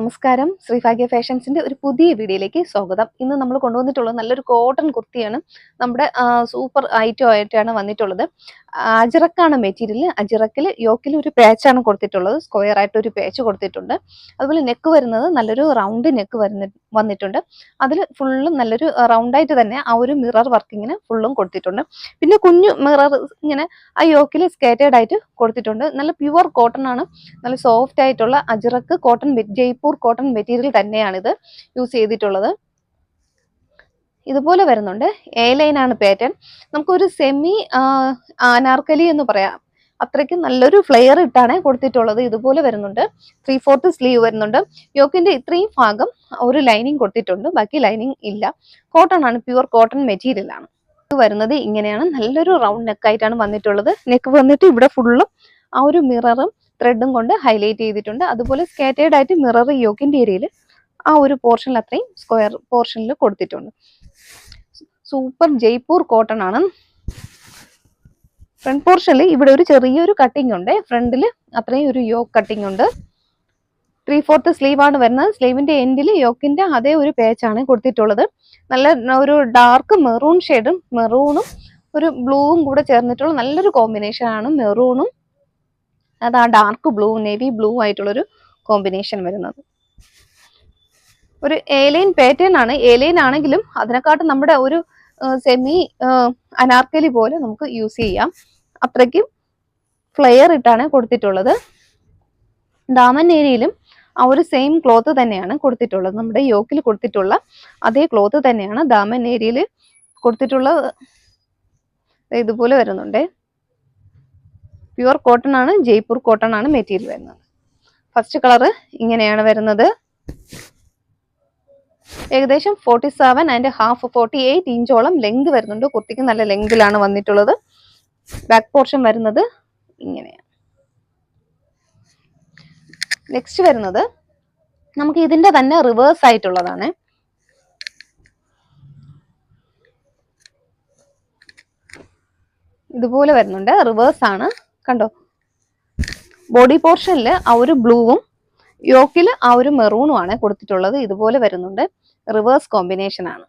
നമസ്കാരം, ശ്രീഭാഗ്യ ഫാഷൻസിന്റെ ഒരു പുതിയ വീഡിയോയിലേക്ക് സ്വാഗതം. ഇന്ന് നമ്മൾ കൊണ്ടുവന്നിട്ടുള്ളത് നല്ലൊരു കോട്ടൺ കുർത്തിയാണ്. നമ്മുടെ സൂപ്പർ ഐറ്റം ആയിട്ടാണ് വന്നിട്ടുള്ളത്. അജിറക്കാണ് മെറ്റീരിയൽ. അജിറക്കിൽ യോക്കിൽ ഒരു പാച്ചാണ് കൊടുത്തിട്ടുള്ളത്. സ്ക്വയർ ആയിട്ട് ഒരു പാച്ച് കൊടുത്തിട്ടുണ്ട്. അതുപോലെ നെക്ക് വരുന്നത് നല്ലൊരു റൗണ്ട് നെക്ക് വന്നിട്ടുണ്ട്. അതിൽ ഫുള്ളും നല്ലൊരു റൗണ്ടായിട്ട് തന്നെ ആ ഒരു മിറർ വർക്കിങ്ങിന് ഫുള്ളും കൊടുത്തിട്ടുണ്ട്. പിന്നെ കുഞ്ഞു മിറർ ഇങ്ങനെ ആ യോക്കിൽ സ്കേറ്റേഡ് ആയിട്ട് കൊടുത്തിട്ടുണ്ട്. നല്ല പ്യുവർ കോട്ടൺ ആണ്. നല്ല സോഫ്റ്റ് ആയിട്ടുള്ള അജിറക്ക് കോട്ടൺ, ജയ്പൂർ കോട്ടൺ മെറ്റീരിയൽ തന്നെയാണിത് യൂസ് ചെയ്തിട്ടുള്ളത്. ഇതുപോലെ വരുന്നുണ്ട്. എ ലൈൻ ആണ് പാറ്റേൺ. നമുക്കൊരു സെമി അനാർക്കലി എന്ന് പറയാം. അത്രയ്ക്ക് നല്ലൊരു ഫ്ലെയർ ഇട്ടാണ് കൊടുത്തിട്ടുള്ളത്. ഇതുപോലെ വരുന്നുണ്ട്. 3/4 സ്ലീവ് വരുന്നുണ്ട്. യോക്കിന്റെ ഇത്രയും ഭാഗം ഒരു ലൈനിങ് കൊടുത്തിട്ടുണ്ട്, ബാക്കി ലൈനിങ് ഇല്ല. കോട്ടൺ ആണ്, പ്യുവർ കോട്ടൺ മെറ്റീരിയൽ ആണ്. വരുന്നത് ഇങ്ങനെയാണ്. നല്ലൊരു റൗണ്ട് നെക്ക് ആയിട്ടാണ് വന്നിട്ടുള്ളത്. നെക്ക് വന്നിട്ട് ഇവിടെ ഫുള്ളും ആ ഒരു മിററും ത്രെഡും കൊണ്ട് ഹൈലൈറ്റ് ചെയ്തിട്ടുണ്ട്. അതുപോലെ സ്കാറ്റേർഡ് ആയിട്ട് മിറർ യോക്കിന്റെ ഏരിയയിൽ ആ ഒരു പോർഷനിൽ അത്രയും സ്ക്വയർ പോർഷനിൽ കൊടുത്തിട്ടുണ്ട്. സൂപ്പർ ജയ്പൂർ കോട്ടൺ ആണ്. ഫ്രണ്ട് പോർഷനിൽ ഇവിടെ ഒരു ചെറിയൊരു കട്ടിങ് ഉണ്ട്. ഫ്രണ്ടിൽ അത്രയും ഒരു യോക്ക് കട്ടിങ് ഉണ്ട്. 3/4 സ്ലീവ് ആണ് വരുന്നത്. സ്ലീവിന്റെ എൻഡിൽ യോക്കിന്റെ അതേ ഒരു പേച്ചാണ് കൊടുത്തിട്ടുള്ളത്. നല്ല ഒരു ഡാർക്ക് മെറൂൺ ഷെയ്ഡും മെറൂണും ഒരു ബ്ലൂവും കൂടെ ചേർന്നിട്ടുള്ള നല്ലൊരു കോമ്പിനേഷൻ ആണ്. മെറൂണും അത് ആ ഡാർക്ക് ബ്ലൂ, നേവി ബ്ലൂ ആയിട്ടുള്ളൊരു കോമ്പിനേഷൻ വരുന്നത്. ഒരു എലൈൻ പാറ്റേൺ ആണ്. എലൈൻ ആണെങ്കിലും അതിനെക്കാട്ടും നമ്മുടെ ഒരു സെമി അനാർക്കലി പോലെ നമുക്ക് യൂസ് ചെയ്യാം. അത്രയ്ക്കും ഫ്ലെയർ ഇട്ടാണ് കൊടുത്തിട്ടുള്ളത്. ദാമൻ ഏരിയയിലും ആ ഒരു സെയിം ക്ലോത്ത് തന്നെയാണ് കൊടുത്തിട്ടുള്ളത്. നമ്മുടെ യോക്കിൽ കൊടുത്തിട്ടുള്ള അതേ ക്ലോത്ത് തന്നെയാണ് ദാമൻ ഏരിയയിൽ കൊടുത്തിട്ടുള്ളത്. ഇതുപോലെ വരുന്നുണ്ട്. പ്യുവർ കോട്ടൺ ആണ്, ജയ്പൂർ കോട്ടൺ ആണ് മെറ്റീരിയൽ വരുന്നത്. ഫസ്റ്റ് കളർ ഇങ്ങനെയാണ് വരുന്നത്. ഏകദേശം 47.5 48 ഇഞ്ചോളം ലെങ്ത് വരുന്നുണ്ട്. കുർത്തിക്ക് നല്ല ലെങ്തിലാണ് വന്നിട്ടുള്ളത്. ബാക്ക് പോർഷൻ വരുന്നത് ഇങ്ങനെയാണ്. നെക്സ്റ്റ് വരുന്നത് നമുക്ക് ഇതിന്റെ തന്നെ റിവേഴ്സ് ആയിട്ടുള്ളതാണ്. ഇതുപോലെ വരുന്നുണ്ട്. റിവേഴ്സ് ആണ്. കണ്ടോ, ബോഡി പോർഷനിൽ ആ ഒരു ബ്ലൂവും യോക്കിൽ ആ ഒരു മെറൂണും ആണ് കൊടുത്തിട്ടുള്ളത്. ഇതുപോലെ വരുന്നുണ്ട്. റിവേഴ്സ് കോമ്പിനേഷൻ ആണ്.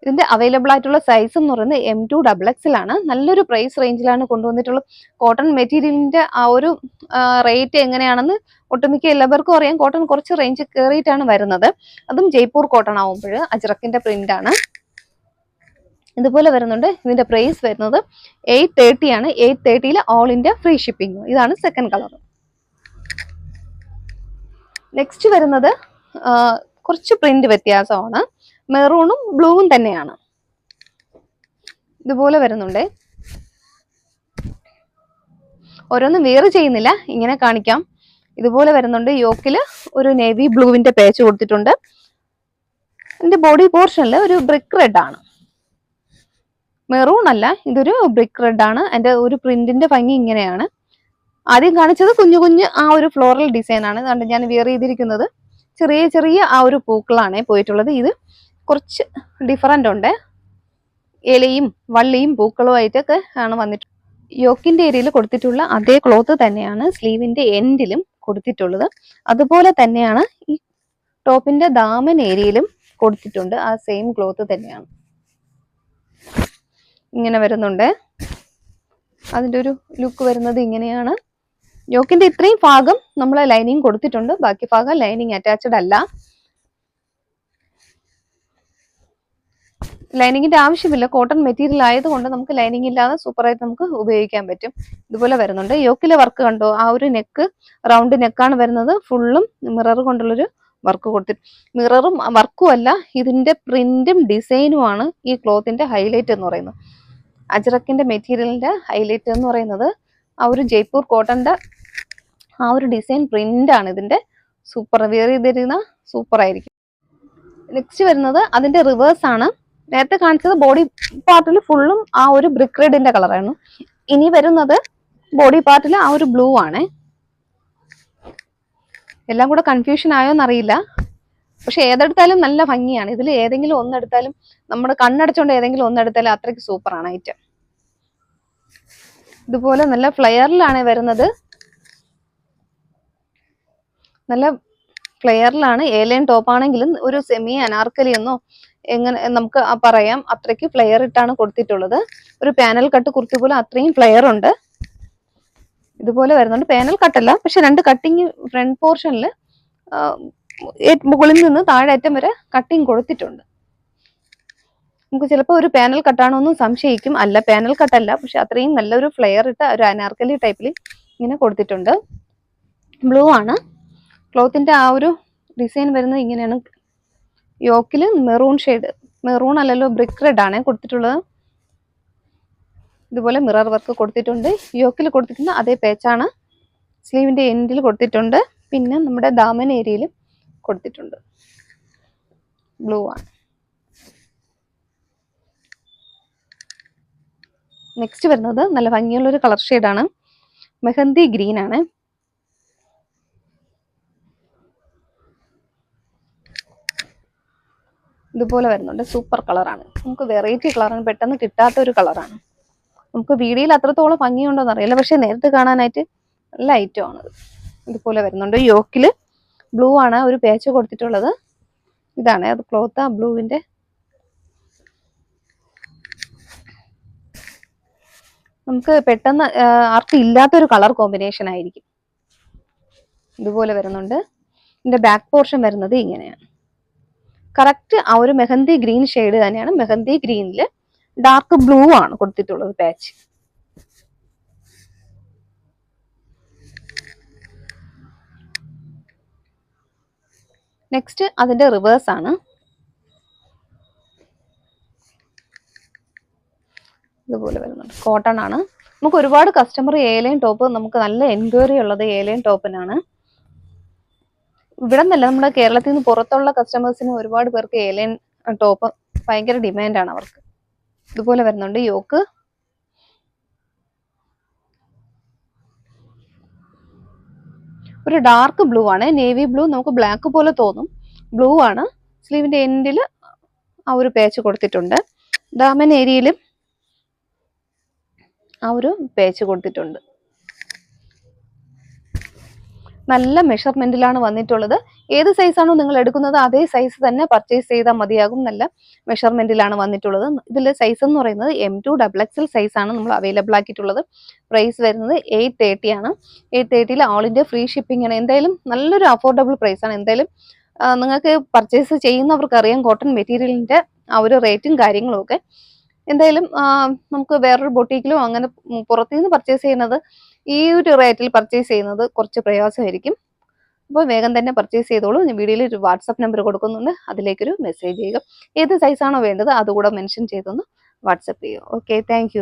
ഇതിന്റെ അവൈലബിൾ ആയിട്ടുള്ള സൈസ് എന്ന് പറയുന്നത് M2 XXL ആണ്. നല്ലൊരു പ്രൈസ് റേഞ്ചിലാണ് കൊണ്ടുവന്നിട്ടുള്ളത്. കോട്ടൺ മെറ്റീരിയലിന്റെ ആ ഒരു റേറ്റ് എങ്ങനെയാണെന്ന് ഒട്ടുമിക്ക എല്ലാവർക്കും അറിയാം. കോട്ടൺ കുറച്ച് റേഞ്ച് കയറിയിട്ടാണ് വരുന്നത്. അതും ജയ്പൂർ കോട്ടൺ ആവുമ്പോൾ അജ്രക്കിന്റെ പ്രിന്റ് ആണ്. ഇതുപോലെ വരുന്നുണ്ട്. ഇതിന്റെ പ്രൈസ് വരുന്നത് 830 ആണ്. 830 ഓൾ ഇന്ത്യ ഫ്രീ ഷിപ്പിംഗ്. ഇതാണ് സെക്കൻഡ് കളർ. നെക്സ്റ്റ് വരുന്നത് കുറച്ച് പ്രിന്റ് വ്യത്യാസമാണ്. മെറൂണും ബ്ലൂവും തന്നെയാണ്. ഇതുപോലെ വരുന്നുണ്ട്. ഓരോന്നും വേറെ ചെയ്യുന്നില്ല, ഇങ്ങനെ കാണിക്കാം. ഇതുപോലെ വരുന്നുണ്ട്. യോക്കില് ഒരു നേവി ബ്ലൂവിന്റെ പേച്ച് കൊടുത്തിട്ടുണ്ട്. ഇതിന്റെ ബോഡി പോർഷനിൽ ഒരു ബ്രിക്ക് റെഡ് ആണ്. മെറൂൺ അല്ല, ഇതൊരു ബ്രിക്ക് റെഡ് ആണ്. അതിന്റെ ഒരു പ്രിന്റിന്റെ ഭംഗി ഇങ്ങനെയാണ്. ആദ്യം കാണിച്ചത് കുഞ്ഞു കുഞ്ഞു ആ ഒരു ഫ്ലോറൽ ഡിസൈൻ ആണ്. അതുകൊണ്ട് ഞാൻ വെയർ ചെയ്തിരിക്കുന്നത് ചെറിയ ചെറിയ ആ ഒരു പൂക്കളാണ് പോയിട്ടുള്ളത്. ഇത് കുറച്ച് ഡിഫറൻ്റ് ഉണ്ട്. ഇലയും വള്ളിയും പൂക്കളും ആയിട്ടൊക്കെ ആണ് വന്നിട്ടുള്ളത്. യോക്കിന്റെ ഏരിയയിൽ കൊടുത്തിട്ടുള്ള അതേ ക്ലോത്ത് തന്നെയാണ് സ്ലീവിന്റെ എൻഡിലും കൊടുത്തിട്ടുള്ളത്. അതുപോലെ തന്നെയാണ് ഈ ടോപ്പിന്റെ ദാമൻ ഏരിയയിലും കൊടുത്തിട്ടുണ്ട്. ആ സെയിം ക്ലോത്ത് തന്നെയാണ്. ഇങ്ങനെ വരുന്നുണ്ട്. അതിന്റെ ഒരു ലുക്ക് വരുന്നത് ഇങ്ങനെയാണ്. യോക്കിന്റെ ഇത്രയും ഭാഗം നമ്മൾ ലൈനിങ് കൊടുത്തിട്ടുണ്ട്. ബാക്കി ഭാഗം ലൈനിങ് അറ്റാച്ച്ഡ് അല്ല. ലൈനിങ്ങിന്റെ ആവശ്യമില്ല. കോട്ടൺ മെറ്റീരിയൽ ആയതുകൊണ്ട് നമുക്ക് ലൈനിങ് ഇല്ലാതെ സൂപ്പറായിട്ട് നമുക്ക് ഉപയോഗിക്കാൻ പറ്റും. ഇതുപോലെ വരുന്നുണ്ട്. യോക്കിലെ വർക്ക് കണ്ടോ, ആ ഒരു നെക്ക് റൗണ്ട് നെക്കാണ് വരുന്നത്. ഫുള്ളും മിറർ കൊണ്ടുള്ളൊരു വർക്ക് കൊടുത്തിട്ട്, മിററും വർക്കും അല്ല, ഇതിന്റെ പ്രിന്റും ഡിസൈനും ആണ് ഈ ക്ലോത്തിന്റെ ഹൈലൈറ്റ് എന്ന് പറയുന്നത്. അജ്രക്കിന്റെ മെറ്റീരിയലിന്റെ ഹൈലൈറ്റ് എന്ന് പറയുന്നത് ആ ഒരു ജയ്പൂർ കോട്ടന്റെ ആ ഒരു ഡിസൈൻ പ്രിന്റ് ആണ്. ഇതിന്റെ സൂപ്പർ, വെയർ ചെയ്തിരുന്ന സൂപ്പർ ആയിരിക്കും. നെക്സ്റ്റ് വരുന്നത് അതിന്റെ റിവേഴ്സ് ആണ്. നേരത്തെ കാണിച്ചത് ബോഡി പാർട്ടിൽ ഫുള്ളും ആ ഒരു ബ്രിക്ക് റെഡിന്റെ കളറാണ്. ഇനി വരുന്നത് ബോഡി പാർട്ടിൽ ആ ഒരു ബ്ലൂ ആണ്. എല്ലാം കൂടെ കൺഫ്യൂഷൻ ആയോന്നറിയില്ല, പക്ഷെ ഏതെടുത്താലും നല്ല ഭംഗിയാണ്. ഇതിൽ ഏതെങ്കിലും ഒന്നെടുത്താലും, നമ്മുടെ കണ്ണടച്ചുകൊണ്ട് ഏതെങ്കിലും ഒന്നെടുത്താലും അത്രയ്ക്ക് സൂപ്പറാണ് ഐറ്റം. ഇതുപോലെ നല്ല ഫ്ലെയറിലാണ് വരുന്നത്. നല്ല ഫ്ലെയറിലാണ്. എലൈൻ ടോപ്പ് ആണെങ്കിലും ഒരു സെമി അനാർക്കലി എന്നോ എങ്ങനെ നമുക്ക് പറയാം, അത്രയ്ക്ക് ഫ്ലെയർ ഇട്ടാണ് കൊടുത്തിട്ടുള്ളത്. ഒരു പാനൽ കട്ട് കുർത്തി പോലെ അത്രയും ഫ്ലെയർ ഉണ്ട്. ഇതുപോലെ വരുന്നുണ്ട്. പാനൽ കട്ടല്ല, പക്ഷെ 2 കട്ടിങ് ഫ്രണ്ട് പോർഷനിൽ മുകളിൽ നിന്ന് താഴെ അറ്റം വരെ കട്ടിങ് കൊടുത്തിട്ടുണ്ട്. നമുക്ക് ചിലപ്പോൾ ഒരു പാനൽ കട്ടാണോന്നും സംശയിക്കും. അല്ല, പാനൽ കട്ടല്ല, പക്ഷെ അത്രയും നല്ലൊരു ഫ്ലെയർ ഇട്ട ഒരു അനാർക്കലി ടൈപ്പിൽ ഇങ്ങനെ കൊടുത്തിട്ടുണ്ട്. ബ്ലൂ ആണ് ക്ലോത്തിന്റെ ആ ഒരു ഡിസൈൻ വരുന്നത്. ഇങ്ങനെയാണ്. യോക്കിൽ മെറൂൺ ഷെയ്ഡ്, മെറൂൺ അല്ലല്ലോ, ബ്രിക്ക് റെഡ് ആണ് കൊടുത്തിട്ടുള്ളത്. ഇതുപോലെ മിറർ വർക്ക് കൊടുത്തിട്ടുണ്ട്. യോക്കിൽ കൊടുത്തിട്ടുണ്ട് അതേ പേച്ചാണ് സ്ലീവിന്റെ എൻഡിൽ കൊടുത്തിട്ടുണ്ട്. പിന്നെ നമ്മുടെ ദാമൻ ഏരിയയിലും കൊടുത്തിട്ടുണ്ട്. ബ്ലൂ ആണ്. നെക്സ്റ്റ് വരുന്നത് നല്ല ഭംഗിയുള്ള ഒരു കളർ ഷെയ്ഡാണ്. മെഹന്തി ഗ്രീൻ ആണ്. ഇതുപോലെ വരുന്നുണ്ട്. സൂപ്പർ കളറാണ്. നമുക്ക് വെറൈറ്റി കളറാണ്, പെട്ടെന്ന് കിട്ടാത്ത ഒരു കളറാണ്. നമുക്ക് വീഡിയോയിൽ അത്രത്തോളം ഭംഗിയുണ്ടോന്ന് അറിയില്ല, പക്ഷെ നേരത്തെ കാണാനായിട്ട് നല്ല ഐറ്റം ആണത്. ഇതുപോലെ വരുന്നുണ്ട്. യോക്കില് ബ്ലൂ ആണ് ഒരു പേച്ച് കൊടുത്തിട്ടുള്ളത്. ഇതാണ് അത് ക്ലോത്ത്. ആ ബ്ലൂവിന്റെ നമുക്ക് പെട്ടെന്ന് ആർക്കും ഇല്ലാത്തൊരു കളർ കോമ്പിനേഷൻ ആയിരിക്കും. ഇതുപോലെ വരുന്നുണ്ട്. ഇതിന്റെ ബാക്ക് പോർഷൻ വരുന്നത് ഇങ്ങനെയാണ്. കറക്റ്റ് ആ ഒരു മെഹന്തി ഗ്രീൻ ഷെയ്ഡ് തന്നെയാണ്. മെഹന്തി ഗ്രീനില് ഡാർക്ക് ബ്ലൂ ആണ് കൊടുത്തിട്ടുള്ളത് പാച്ച്. നെക്സ്റ്റ് അതിന്റെ റിവേഴ്സ് ആണ്. ഇതുപോലെ വരുന്നുണ്ട്. കോട്ടൺ ആണ്. നമുക്ക് ഒരുപാട് കസ്റ്റമർ ഏലൈൻ ടോപ്പ്, നമുക്ക് നല്ല എൻക്വയറി ഉള്ളത് ഏലൈൻ ടോപ്പിനാണ്. ഇവിടെ നിന്നല്ല, നമ്മുടെ കേരളത്തിൽ നിന്ന് പുറത്തുള്ള കസ്റ്റമേഴ്സിന് ഒരുപാട് പേർക്ക് ഏലൈൻ ടോപ്പ് ഭയങ്കര ഡിമാൻഡാണ് അവർക്ക്. ഇതുപോലെ വരുന്നുണ്ട്. യോക്ക് ഒരു ഡാർക്ക് ബ്ലൂ ആണ്. നേവി ബ്ലൂ, നമുക്ക് ബ്ലാക്ക് പോലെ തോന്നും. ബ്ലൂ ആണ്. സ്ലീവിന്റെ എൻഡിൽ ആ ഒരു പേച്ച് കൊടുത്തിട്ടുണ്ട്. ദാമൻ ഏരിയയിലും ആ ഒരു പേച്ച് കൊടുത്തിട്ടുണ്ട്. നല്ല മെഷർമെന്റിലാണ് വന്നിട്ടുള്ളത്. ഏത് സൈസാണോ നിങ്ങൾ എടുക്കുന്നത് അതേ സൈസ് തന്നെ പർച്ചേസ് ചെയ്താൽ മതിയാകും. നല്ല മെഷർമെന്റിലാണ് വന്നിട്ടുള്ളത്. ഇതിൽ സൈസ് എന്ന് പറയുന്നത് M2 XXL സൈസാണ് നമ്മൾ അവൈലബിൾ ആക്കിയിട്ടുള്ളത്. പ്രൈസ് വരുന്നത് 830 ആണ്. 830 ഓൾ ഇന്ത്യ ഫ്രീ ഷിപ്പിംഗ് ആണ്. എന്തായാലും നല്ലൊരു അഫോർഡബിൾ പ്രൈസ് ആണ്. എന്തായാലും നിങ്ങൾക്ക് പർച്ചേസ് ചെയ്യുന്നവർക്ക് അറിയാം കോട്ടൺ മെറ്റീരിയലിന്റെ ആ ഒരു റേറ്റും കാര്യങ്ങളും ഒക്കെ. എന്തായാലും നമുക്ക് വേറൊരു ബൊട്ടീക്കിലോ അങ്ങനെ പുറത്തുനിന്ന് പർച്ചേസ് ചെയ്യുന്നത് ഈ ഒരു റേറ്റിൽ പർച്ചേസ് ചെയ്യുന്നത് കുറച്ച് പ്രയാസമായിരിക്കും. അപ്പോൾ വേഗം തന്നെ പർച്ചേസ് ചെയ്തോളൂ. ഞാൻ വീഡിയോയിൽ ഒരു വാട്സപ്പ് നമ്പർ കൊടുക്കുന്നുണ്ട്, അതിലേക്കൊരു മെസ്സേജ് ചെയ്യുക. ഏത് സൈസാണോ വേണ്ടത് അതുകൂടെ മെൻഷൻ ചെയ്തൊന്ന് വാട്സപ്പ് ചെയ്യുക. Okay, thank